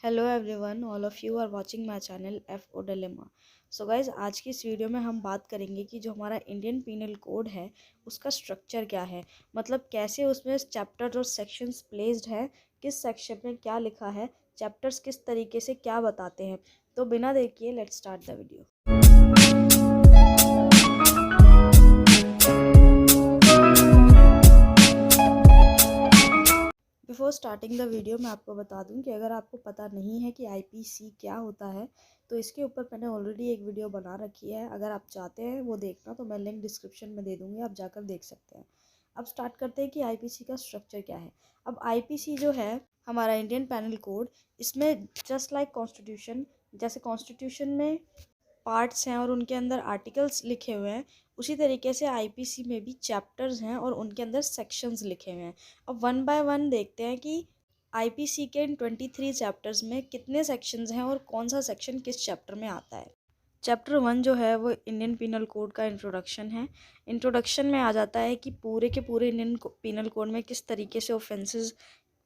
Hello everyone, all of you are watching my channel F O dilemma. So guys, आज की इस video में हम बात करेंगे कि जो हमारा इंडियन पीनल कोड है उसका स्ट्रक्चर क्या है। मतलब कैसे उसमें चैप्टर और सेक्शंस प्लेस्ड है, किस सेक्शन में क्या लिखा है, चैप्टर्स किस तरीके से क्या बताते हैं। तो बिना देर किए let's start the video. Before starting the video मैं आपको बता दूं कि अगर आपको पता नहीं है कि आईपीसी क्या होता है तो इसके ऊपर मैंने ऑलरेडी एक वीडियो बना रखी है। अगर आप चाहते हैं वो देखना तो मैं लिंक डिस्क्रिप्शन में दे दूँगी, आप जाकर देख सकते हैं। अब स्टार्ट करते हैं कि आईपीसी का स्ट्रक्चर क्या है। अब आईपीसी जो है हमारा इंडियन पैनल कोड, इसमें जस्ट लाइक कॉन्स्टिट्यूशन, जैसे कॉन्स्टिट्यूशन में पार्ट्स हैं और उनके अंदर आर्टिकल्स लिखे हुए हैं, उसी तरीके से आईपीसी में भी चैप्टर्स हैं और उनके अंदर सेक्शंस लिखे हुए हैं। अब वन बाय वन देखते हैं कि आईपीसी के इन 23 चैप्टर्स में कितने सेक्शंस हैं और कौन सा सेक्शन किस चैप्टर में आता है। चैप्टर 1 जो है वो इंडियन पीनल कोड का इंट्रोडक्शन है। इंट्रोडक्शन में आ जाता है कि पूरे के पूरे इंडियन पीनल कोड में किस तरीके से ऑफेंसेस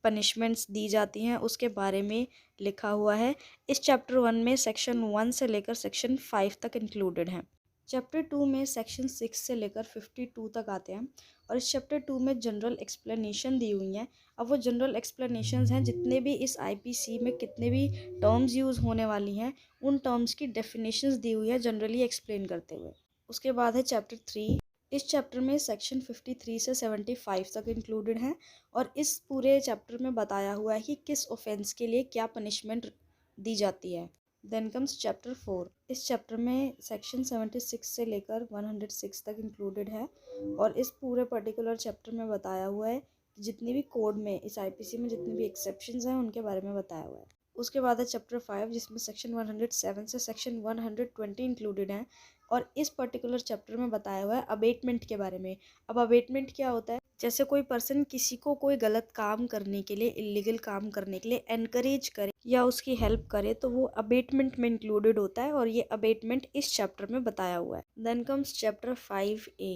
पनिशमेंट्स दी जाती हैं उसके बारे में लिखा हुआ है। इस चैप्टर 1 में सेक्शन 1 से लेकर सेक्शन 5 तक इंक्लूडेड हैं। चैप्टर 2 में सेक्शन 6 से लेकर 52 तक आते हैं और इस चैप्टर 2 में जनरल एक्सप्लेनेशन दी हुई हैं। अब वो जनरल एक्सप्लेनेशंस हैं जितने भी इस आईपीसी में कितने भी टर्म्स यूज़ होने वाली हैं, उन टर्म्स की डेफिनेशंस दी हुई है जनरली एक्सप्लेन करते हुए। उसके बाद है चैप्टर 3। इस चैप्टर में सेक्शन 53 से 75 तक इंक्लूडेड हैं और इस पूरे चैप्टर में बताया हुआ है कि किस ऑफेंस के लिए क्या पनिशमेंट दी जाती है। Then comes chapter 4। इस चैप्टर में सेक्शन 76 से लेकर 106 तक इंक्लूडेड है और इस पूरे पर्टिकुलर चैप्टर में बताया हुआ है कि जितनी भी कोड में इस आईपीसी में जितनी भी एक्सेप्शंस हैं उनके बारे में बताया हुआ है। उसके बाद है चैप्टर 5 जिसमें सेक्शन 107 से सेक्शन 120 इंक्लूडेड हैं और इस पर्टिकुलर चैप्टर में बताया हुआ है अबेटमेंट के बारे में। अब अबेटमेंट क्या होता है? जैसे कोई पर्सन किसी को कोई गलत काम करने के लिए, इलीगल काम करने के लिए एनकरेज करे या उसकी हेल्प करे तो वो अबेटमेंट में इंक्लूडेड होता है और ये अबेटमेंट इस चैप्टर में बताया हुआ है। Then comes chapter 5A।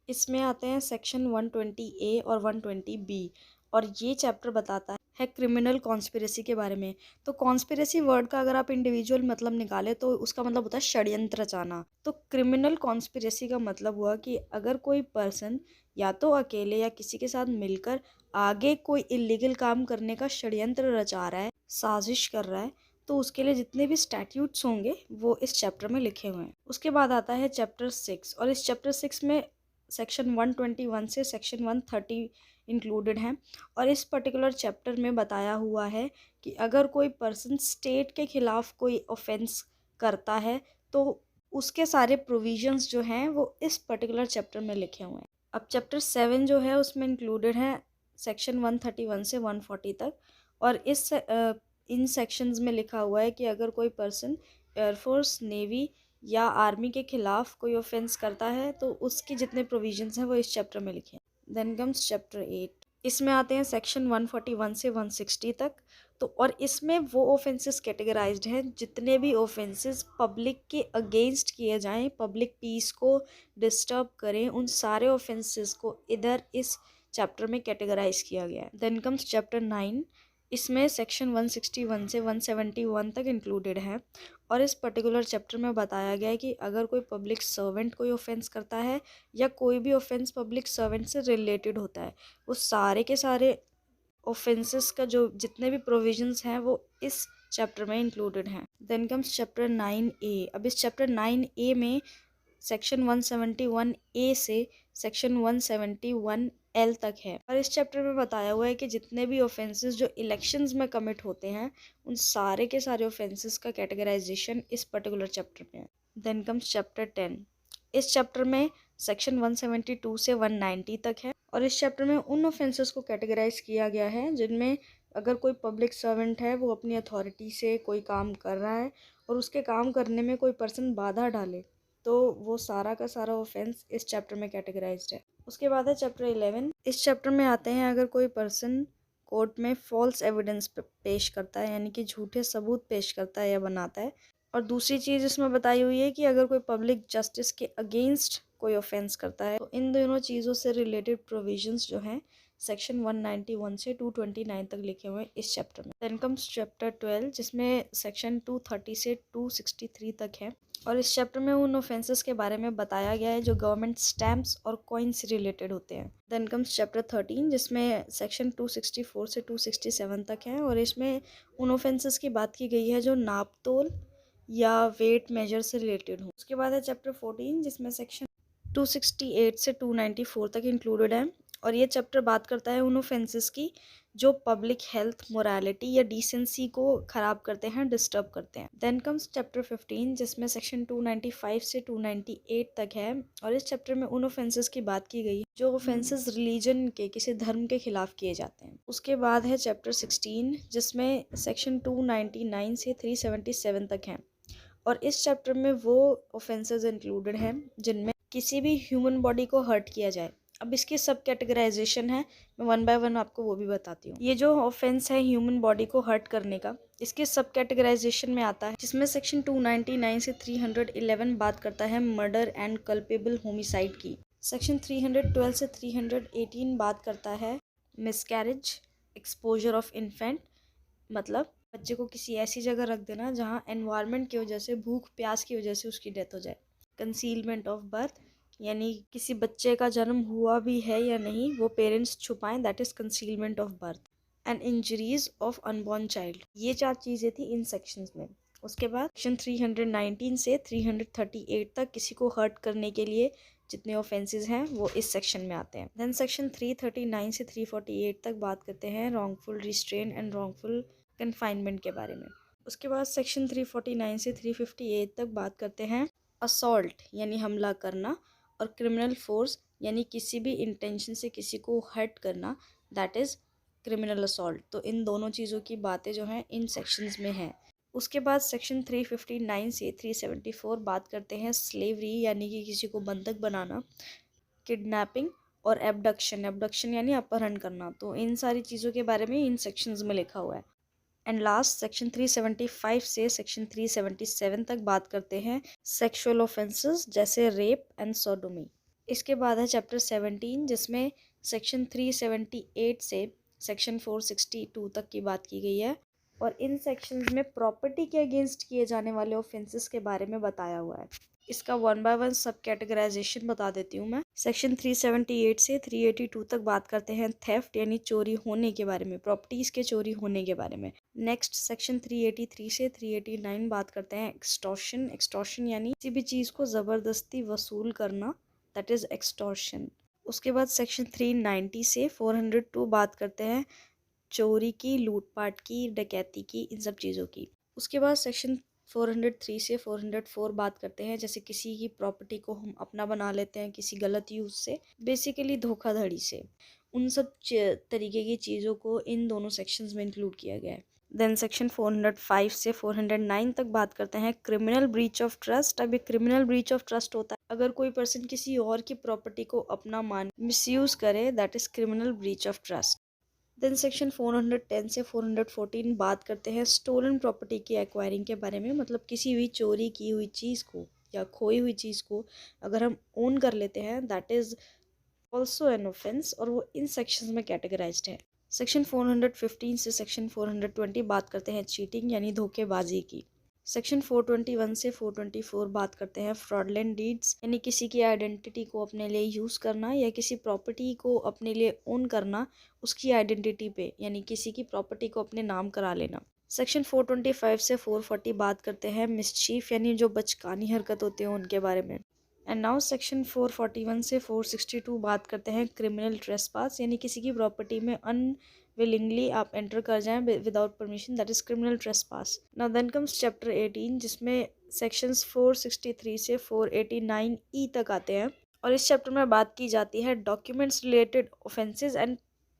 इसमें आते हैं सेक्शन 120A और 120B और ये चैप्टर बताता है क्रिमिनल कॉन्स्पिरेसी के बारे में। तो कॉन्स्पिरेसी वर्ड का अगर आप इंडिविजुअल मतलब निकाले तो उसका मतलब होता है षड्यंत्र रचाना। तो क्रिमिनल कॉन्स्पिरेसी का मतलब हुआ कि अगर कोई पर्सन या तो अकेले या किसी के साथ मिलकर आगे कोई इलीगल काम करने का षड्यंत्र रचा रहा है, साजिश कर रहा है, तो उसके लिए जितने भी स्टैट्यूट्स होंगे वो इस चैप्टर में लिखे हुए हैं। उसके बाद आता है चैप्टर 6 और इस चैप्टर 6 में सेक्शन 121 से सेक्शन 130 इंक्लूडेड हैं और इस पर्टिकुलर चैप्टर में बताया हुआ है कि अगर कोई पर्सन स्टेट के खिलाफ कोई ऑफेंस करता है तो उसके सारे प्रोविजंस जो हैं वो इस पर्टिकुलर चैप्टर में लिखे हुए हैं। अब चैप्टर 7 जो है उसमें इंक्लूडेड है सेक्शन 131 से 140 तक और इन सेक्शंस में लिखा हुआ है कि अगर कोई पर्सन एयरफोर्स, नेवी या आर्मी के खिलाफ कोई ऑफेंस करता है तो उसके जितने प्रोविजंस हैं वो इस चैप्टर में लिखे हैं। Then comes chapter 8। इसमें आते हैं सेक्शन 141 से 160 तक। तो और इसमें वो ऑफेंसेस कैटेगराइज्ड हैं जितने भी ऑफेंसेस पब्लिक के अगेंस्ट किए जाएं, पब्लिक पीस को डिस्टर्ब करें, उन सारे ऑफेंसेस को इधर इस चैप्टर में कैटेगराइज किया गया है। Then comes chapter 9। इसमें सेक्शन 161 से 171 तक इंक्लूडेड है और इस पर्टिकुलर चैप्टर में बताया गया है कि अगर कोई पब्लिक सर्वेंट कोई ऑफेंस करता है या कोई भी ऑफेंस पब्लिक सर्वेंट से रिलेटेड होता है, वो सारे के सारे ऑफेंसेस का जो जितने भी प्रोविजंस हैं वो इस चैप्टर में इंक्लूडेड हैं। Then comes chapter 9A। अब इस चैप्टर 9A में सेक्शन 171A से सेक्शन 171L तक है और इस चैप्टर में बताया हुआ है कि जितने भी ऑफेंसेस जो इलेक्शंस में कमिट होते हैं उन सारे के सारे ऑफेंसेस का कैटेगराइजेशन इस पर्टिकुलर चैप्टर में है। Then comes chapter 10। इस चैप्टर में सेक्शन 172 से 190 तक है और इस चैप्टर में उन ऑफेंसेस को कैटेगराइज किया गया है जिनमें अगर कोई पब्लिक सर्वेंट है वो अपनी अथॉरिटी से कोई काम कर रहा है और उसके काम करने में कोई पर्सन बाधा डाले तो वो सारा का सारा ऑफेंस इस चैप्टर में कैटेगराइज्ड है। उसके बाद है चैप्टर 11। इस चैप्टर में आते हैं अगर कोई पर्सन कोर्ट में फॉल्स एविडेंस पेश करता है, यानी कि झूठे सबूत पेश करता है या बनाता है। और दूसरी चीज़ इसमें बताई हुई है कि अगर कोई पब्लिक जस्टिस के अगेंस्ट कोई ऑफेंस करता है तो इन दोनों चीज़ों से रिलेटेड प्रोविजंस जो हैं सेक्शन 191 से 229 तक लिखे हुए हैं इस चैप्टर में। देन कम्स चैप्टर 12 जिसमें सेक्शन 230 से 263 तक है और इस चैप्टर में उन ऑफेंसेस के बारे में बताया गया है जो गवर्नमेंट स्टैम्प्स और कॉइन से रिलेटेड होते हैं। देन कम्स चैप्टर 13 जिसमें सेक्शन 264 से 267 तक है और इसमें उन ऑफेंसेस की बात की गई है जो नाप तोल या वेट मेजर से रिलेटेड हो। उसके बाद है चैप्टर 14 जिसमें सेक्शन 268 से 294 तक इंक्लूडेड है और ये चैप्टर बात करता है उन ऑफेंसेस की जो पब्लिक हेल्थ, मोरालिटी या डिसेंसी को ख़राब करते हैं, डिस्टर्ब करते हैं। देन कम्स चैप्टर 15 जिसमें सेक्शन 295 से 298 तक है और इस चैप्टर में उन ऑफेंसेस की बात की गई है जो ऑफेंसेस रिलीजन के, किसी धर्म के खिलाफ किए जाते हैं। उसके बाद है चैप्टर 16 जिसमें सेक्शन 299 से 377 तक है और इस चैप्टर में वो ऑफेंसेस इंक्लूडेड हैं जिनमें किसी भी ह्यूमन बॉडी को हर्ट किया जाए। अब इसकी सब कैटेगराइजेशन है, मैं वन बाय वन आपको वो भी बताती हूँ। ये जो ऑफेंस है ह्यूमन बॉडी को हर्ट करने का, इसके सब कैटेगराइजेशन में आता है जिसमें सेक्शन 299 से 311 बात करता है मर्डर एंड कल्पेबल होमिसाइड की। सेक्शन 312 से 318 बात करता है मिसकैरेज, एक्सपोजर ऑफ इन्फेंट, मतलब बच्चे को किसी ऐसी जगह रख देना जहाँ एनवायरनमेंट की वजह से, भूख प्यास की वजह से उसकी डेथ हो जाए। कंसीलमेंट ऑफ बर्थ, यानी किसी बच्चे का जन्म हुआ भी है या नहीं वो पेरेंट्स छुपाएं, that is concealment of birth. And injuries of unborn child, ये 4 चीज़ें थी इन सेक्शंस में। उसके बाद सेक्शन 319 से 338 तक किसी को हर्ट करने के लिए जितने ऑफेंसेस हैं वो इस सेक्शन में आते हैं। देन सेक्शन 339 से 348 तक बात करते हैं wrongful restrain and wrongful confinement के बारे में। उसके बाद सेक्शन 349 से 358 तक बात करते हैं असॉल्ट यानी हमला करना और क्रिमिनल फोर्स यानी किसी भी इंटेंशन से किसी को हर्ट करना, दैट इज़ क्रिमिनल असॉल्ट। तो इन दोनों चीज़ों की बातें जो हैं इन सेक्शंस में हैं। उसके बाद सेक्शन 359 से 374 बात करते हैं स्लेवरी यानी कि किसी को बंधक बनाना, किडनैपिंग और एबडक्शन, एबडक्शन यानी अपहरण करना। तो इन सारी चीज़ों के बारे में इन सेक्शंस में लिखा हुआ है। एंड लास्ट सेक्शन 375 से सेक्शन 377 तक बात करते हैं सेक्सुअल ऑफेंसेस जैसे रेप एंड सोडोमी। इसके बाद है चैप्टर 17 जिसमें सेक्शन 378 से सेक्शन 462 तक की बात की गई है और इन सेक्शंस में प्रॉपर्टी के अगेंस्ट किए जाने वाले ऑफेंसेस के बारे में बताया हुआ है। इसका वन बाय वन सब कैटेगराइजेशन बता देती हूँ मैं। सेक्शन 378 से 382 तक बात करते हैं थेफ्ट यानी चोरी होने के बारे में, प्रॉपर्टीज के चोरी होने के बारे में। नेक्स्ट सेक्शन 383 से 389 बात करते हैं एक्सटॉर्शन, एक्सटॉर्शन यानी किसी भी चीज़ को ज़बरदस्ती वसूल करना, दैट इज़ एक्सटॉर्शन। उसके बाद सेक्शन 390 से 402 बात करते हैं चोरी की, लूटपाट की, डकैती की, इन सब चीज़ों की। उसके बाद सेक्शन 403 से 404 बात करते हैं जैसे किसी की प्रॉपर्टी को हम अपना बना लेते हैं किसी गलत यूज़ से, बेसिकली धोखाधड़ी से। उन सब तरीके की चीज़ों को इन दोनों सेक्शंस में इंक्लूड किया गया है। देन सेक्शन 405 से 409 तक बात करते हैं क्रिमिनल ब्रीच ऑफ ट्रस्ट। अब ये क्रिमिनल ब्रीच ऑफ ट्रस्ट होता है अगर कोई पर्सन किसी और की प्रॉपर्टी को अपना मान मिसयूज़ करे, that is criminal breach of trust. Then section 410 से 414 बात करते हैं स्टोलन प्रॉपर्टी की एक्वायरिंग के बारे में, मतलब किसी भी चोरी की हुई चीज़ को या खोई हुई चीज़ को अगर हम ओन कर लेते हैं, that is also an offence और वो इन सेक्शंस में कैटेगराइज्ड है। सेक्शन 415 से सेक्शन 420 बात करते हैं चीटिंग यानी धोखेबाजी की। सेक्शन 421 से 424 बात करते हैं फ्रॉडलेंट डीड्स यानी किसी की आइडेंटिटी को अपने लिए यूज़ करना या किसी प्रॉपर्टी को अपने लिए ओन करना उसकी आइडेंटिटी पे, यानी किसी की प्रॉपर्टी को अपने नाम करा लेना। सेक्शन 425 से 440 बात करते हैं मिसचीफ यानी जो बचकानी हरकत होती है उनके बारे में। एंड नाउ सेक्शन 441 से 462 बात करते हैं क्रिमिनल ट्रेसपास यानी किसी की प्रॉपर्टी में अनविलिंगली आप एंटर कर जाएं without permission, that is criminal trespass. Now then comes chapter 18 जिसमें सेक्शंस 463 से 489 ई तक आते हैं और इस चैप्टर में बात की जाती है documents related offences and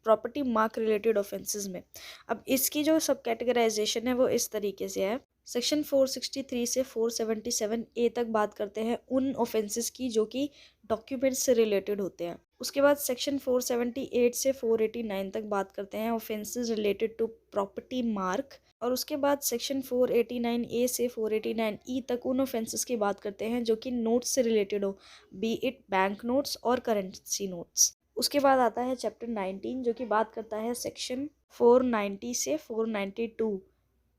property mark related offences में। अब इसकी जो सब कैटेगराइजेशन है वो इस तरीके से है। सेक्शन 463 से 477 ए तक बात करते हैं उन ऑफेंसेस की जो कि डॉक्यूमेंट्स से रिलेटेड होते हैं। उसके बाद सेक्शन 478 से 489 तक बात करते हैं offences related to property mark और उसके बाद सेक्शन 489 ए से 489 ई तक उन ऑफेंसेस की बात करते हैं जो कि नोट्स से रिलेटेड हो, बी इट बैंक नोट्स और करेंसी नोट्स। उसके बाद आता है चैप्टर 19 जो कि बात करता है सेक्शन 490 से 492।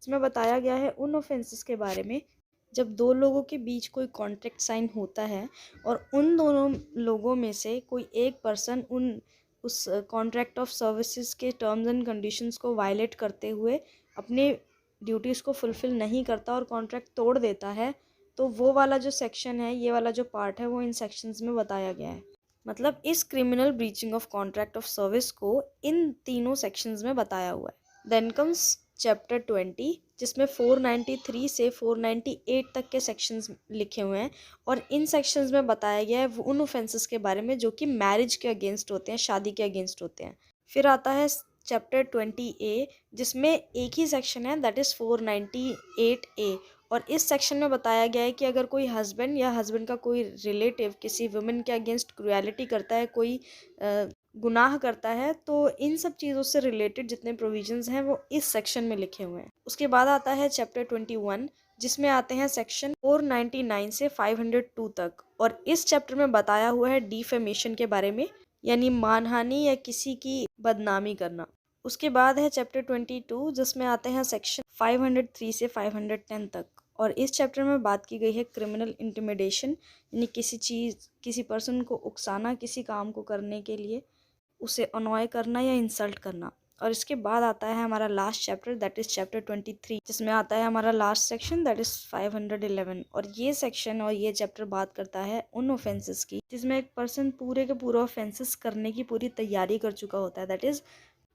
इसमें बताया गया है उन ऑफेंसेस के बारे में जब दो लोगों के बीच कोई कॉन्ट्रैक्ट साइन होता है और उन दोनों लोगों में से कोई एक पर्सन उस कॉन्ट्रैक्ट ऑफ सर्विसेज के टर्म्स एंड कंडीशंस को वायलेट करते हुए अपने ड्यूटीज़ को फुलफ़िल नहीं करता और कॉन्ट्रैक्ट तोड़ देता है, तो वो वाला जो सेक्शन है, ये वाला जो पार्ट है, वो इन सेक्शंस में बताया गया है। मतलब इस criminal breaching of contract of service को इन तीनों सेक्शंस में बताया हुआ है। देन कम्स चैप्टर 20 जिसमें 493 से 498 तक के सेक्शंस लिखे हुए हैं और इन सेक्शंस में बताया गया है उन ऑफेंसेस के बारे में जो कि मैरिज के अगेंस्ट होते हैं, शादी के अगेंस्ट होते हैं। फिर आता है चैप्टर 20A जिसमें एक ही सेक्शन है, दैट इज़ 498A, और इस सेक्शन में बताया गया है कि अगर कोई हस्बैंड या हस्बैंड का कोई रिलेटिव किसी वुमेन के अगेंस्ट क्रुएलिटी करता है, कोई गुनाह करता है, तो इन सब चीज़ों से रिलेटेड जितने प्रोविजंस हैं वो इस सेक्शन में लिखे हुए हैं। उसके बाद आता है चैप्टर 21 जिसमें आते हैं सेक्शन 499 से 502 तक, और इस चैप्टर में बताया हुआ है डिफेमेशन के बारे में, यानी मानहानि या किसी की बदनामी करना। उसके बाद है चैप्टर 22 जिसमें आते हैं सेक्शन 503 से 510 तक, और इस चैप्टर में बात की गई है क्रिमिनल इंटिमिडेशन, यानी किसी पर्सन को उकसाना किसी काम को करने के लिए, उसे अनॉय करना या इंसल्ट करना। और इसके बाद आता है हमारा last chapter, that is chapter 23 जिसमें आता है हमारा लास्ट सेक्शन, दैट इज़ 511। और ये सेक्शन और ये चैप्टर बात करता है उन ऑफेंसेस की जिसमें एक पर्सन पूरे के पूरे ऑफेंसेस करने की पूरी तैयारी कर चुका होता है, that is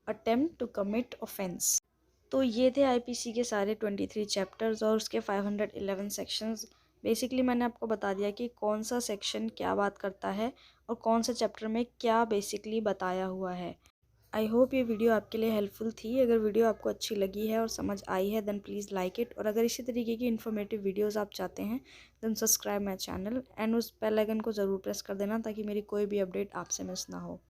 attempt to commit offence. तो ये थे आईपीसी के सारे 23 चैप्टर्स और उसके 511 सेक्शंस। बेसिकली मैंने आपको बता दिया कि कौन सा सेक्शन क्या बात करता है और कौन सा चैप्टर में क्या बेसिकली बताया हुआ है। आई होप ये वीडियो आपके लिए हेल्पफुल थी। अगर वीडियो आपको अच्छी लगी है और समझ आई है देन प्लीज़ लाइक इट, और अगर इसी तरीके की इन्फॉर्मेटिव वीडियोस आप चाहते हैं then subscribe my channel and उस बेल आइकन को ज़रूर प्रेस कर देना ताकि मेरी कोई भी अपडेट आपसे मिस ना हो।